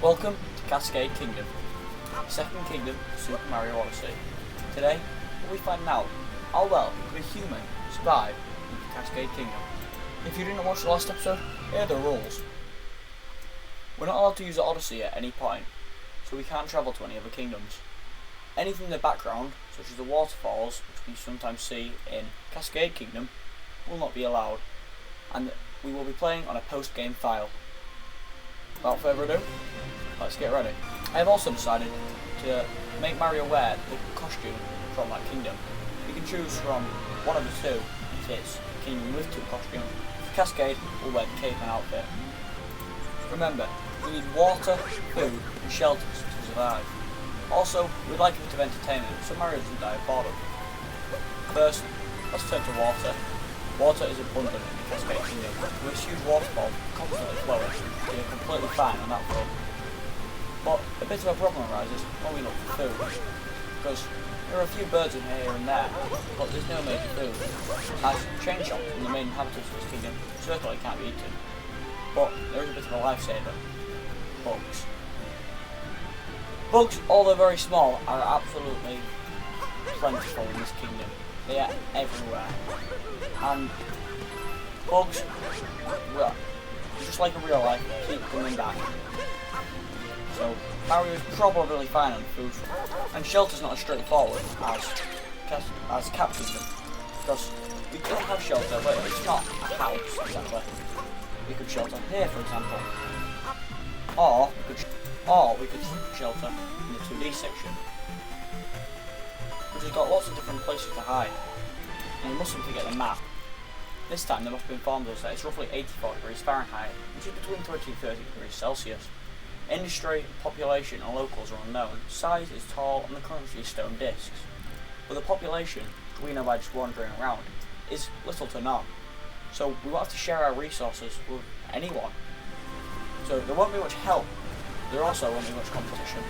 Welcome to Cascade Kingdom, second kingdom of Super Mario Odyssey. Today, we'll be finding out how well could a human survive in the Cascade Kingdom. If you didn't watch the last episode, here are the rules. We're not allowed to use the Odyssey at any point, so we can't travel to any other kingdoms. Anything in the background, such as the waterfalls, which we sometimes see in Cascade Kingdom, will not be allowed, and we will be playing on a post-game file. Without further ado, let's get ready. I have also decided to make Mario wear the costume from that kingdom. You can choose from one of the two if it's a kingdom with two costumes. For Cascade, we'll wear the cape and outfit. Remember, you need water, food and shelters to survive. Also, we'd like a bit of entertainment so Mario doesn't die of boredom. First, let's turn to water. Water is abundant in the Cascade Kingdom, with a huge waterfall constantly flowing, so you're completely fine on that front. But a bit of a problem arises when we look for food, because there are a few birds in here and there, but there's no major food, as chain shops from the main inhabitants of this kingdom certainly can't be eaten. But there is a bit of a lifesaver: bugs. Bugs, although very small, are absolutely plentiful in this kingdom. They are everywhere. And bugs, well, just like in real life, keep coming back. So Mario is probably fine on food front. And shelter's not as straightforward as capturing them, because we don't have shelter, but it's not a house exactly. We could shelter here, for example, or we could shelter in the 2D section, which has got lots of different places to hide. And we mustn't forget the map. This time they must have informed us that it's roughly 84 degrees Fahrenheit, which is between 20 and 30 degrees Celsius. Industry, population and locals are unknown. Size is tall and the currency is stone discs. But the population, which we know by just wandering around, is little to none. So we won't have to share our resources with anyone. So there won't be much help. There also won't be much competition.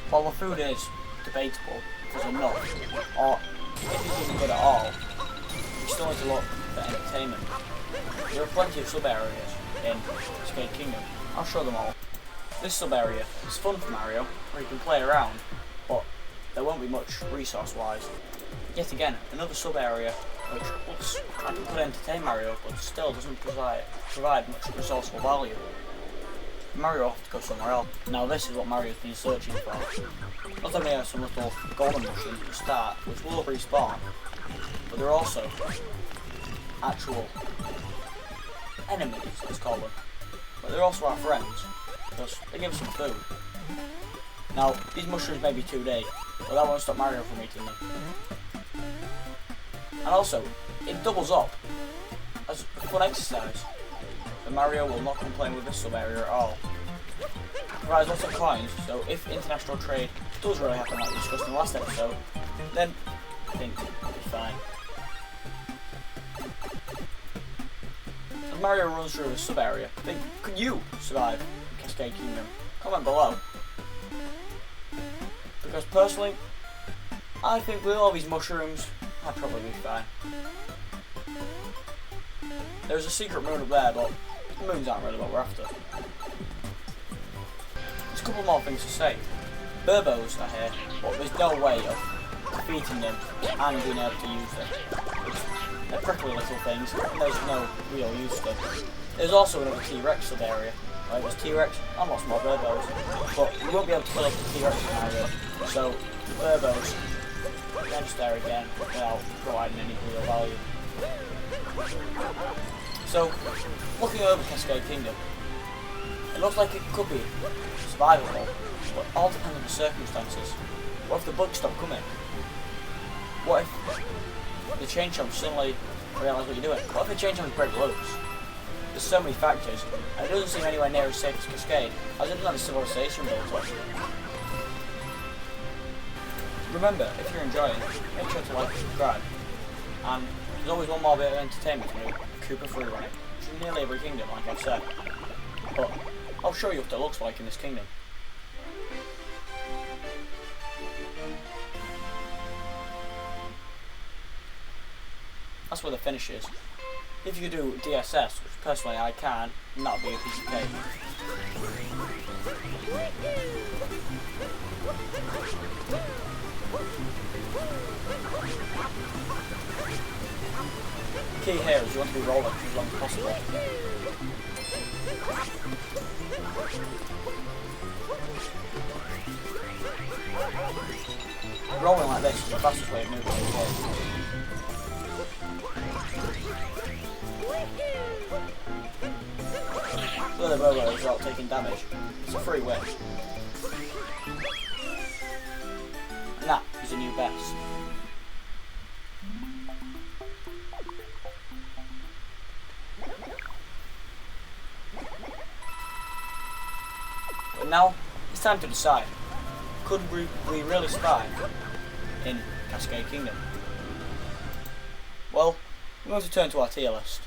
While the food is debatable if there's enough, or if it's even good at all, we still need to look for entertainment. There are plenty of sub-areas in Cascade Kingdom. I'll show them all. This sub-area is fun for Mario, where you can play around, but there won't be much resource-wise. Yet again, another sub-area which looks like it could entertain Mario, but still doesn't provide much resourceful value. Mario will have to go somewhere else. Now this is what Mario's been searching for. Not only are some little golden mushrooms at the start, which will respawn, but there are also actual enemies, let's call them. But they're also our friends, because they give us some food. Now, these mushrooms may be 2D, but that won't stop Mario from eating them. And also, it doubles up as a fun exercise. So Mario will not complain with this sub-area at all. It provides lots of coins, so if international trade does really happen like we discussed in the last episode, then I think it'll be fine. As Mario runs through his sub-area, think, could you survive in Cascade Kingdom? Comment below. Because personally, I think with all these mushrooms, I'd probably be fine. There's a secret moon up there, but the moons aren't really what we're after. There's a couple more things to say. Burbos are here, but there's no way of defeating them and being able to use them. They're prickly little things, and there's no real use to them. There's also another T-Rex sub-area. Right, there's T-Rex and lots more Burbos, but you won't be able to kill up the T-Rex scenario, so the Burbos, they're just there again without providing any real value. So, looking over Cascade Kingdom, it looks like it could be survivable, but all depends on the circumstances. What if the bugs stop coming? What if the chain chomps suddenly realise what you're doing? What if the chain chomps break loose? There's so many factors, and it doesn't seem anywhere near as safe as Cascade, as it doesn't have a civilization built up. Remember, if you're enjoying, make sure to like and subscribe. And there's always one more bit of entertainment to do, Koopa Freerunning, which is nearly every kingdom, like I've said. But I'll show you what it looks like in this kingdom. That's where the finish is. If you do DSS, which personally I can't, that would be a piece of cake. Key here is you want to be rolling for as long as possible. Rolling like this is the fastest way of moving as well. Really well without taking damage. It's a free win. And that is a new best. But now, it's time to decide. Could we really survive in Cascade Kingdom? Well, we're going to turn to our tier list,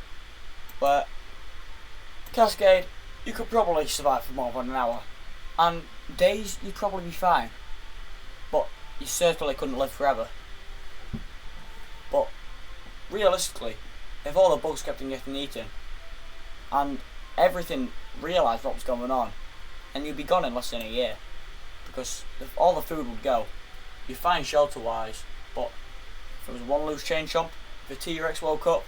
where Cascade, you could probably survive for more than an hour, and days you'd probably be fine, but you certainly couldn't live forever. But realistically, if all the bugs kept on getting eaten, and everything realised what was going on, and you'd be gone in less than a year, because all the food would go. You'd find shelter wise, but if there was one loose chain chomp, if a T-Rex woke up,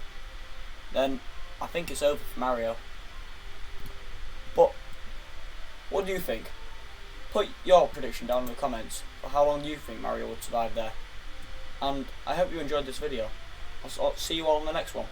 then I think it's over for Mario. But what do you think? Put your prediction down in the comments for how long you think Mario would survive there. And I hope you enjoyed this video. I'll see you all in the next one.